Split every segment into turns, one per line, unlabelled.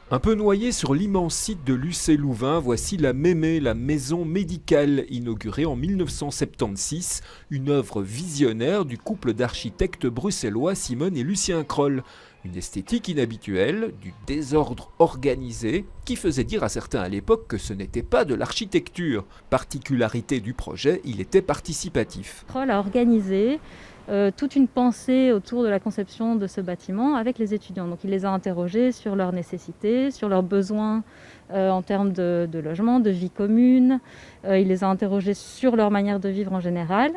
Un peu noyé sur l'immense site de Lucé-Louvain, voici la Mémé, la maison médicale, inaugurée en 1976, une œuvre visionnaire du couple d'architectes bruxellois Simone et Lucien Kroll. Une esthétique inhabituelle, du désordre organisé, qui faisait dire à certains à l'époque que ce n'était pas de l'architecture. Particularité du projet, il était participatif.
Kroll a organisé toute une pensée autour de la conception de ce bâtiment avec les étudiants. Donc il les a interrogés sur leurs nécessités, sur leurs besoins en termes de logement, de vie commune. Il les a interrogés sur leur manière de vivre en général.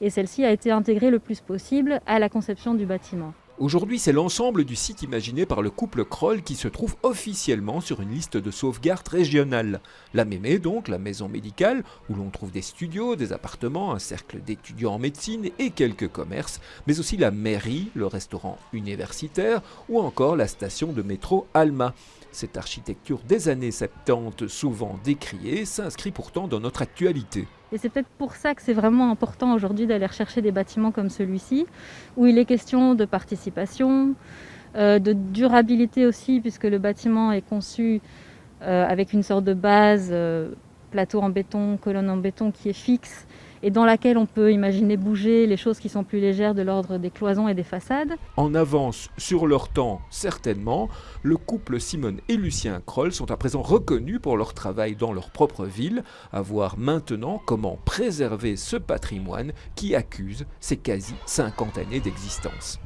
Et celle-ci a été intégrée le plus possible à la conception du bâtiment.
Aujourd'hui, c'est l'ensemble du site imaginé par le couple Kroll qui se trouve officiellement sur une liste de sauvegarde régionale. La Mémé, donc, la maison médicale, où l'on trouve des studios, des appartements, un cercle d'étudiants en médecine et quelques commerces, mais aussi la mairie, le restaurant universitaire ou encore la station de métro Alma. Cette architecture des années 70, souvent décriée, s'inscrit pourtant dans notre actualité.
Et c'est peut-être pour ça que c'est vraiment important aujourd'hui d'aller rechercher des bâtiments comme celui-ci, où il est question de participation, de durabilité aussi, puisque le bâtiment est conçu avec une sorte de base, plateau en béton, colonne en béton qui est fixe, et dans laquelle on peut imaginer bouger les choses qui sont plus légères de l'ordre des cloisons et des façades.
En avance sur leur temps, certainement, le couple Simone et Lucien Kroll sont à présent reconnus pour leur travail dans leur propre ville, à voir maintenant comment préserver ce patrimoine qui accuse ses quasi 50 années d'existence.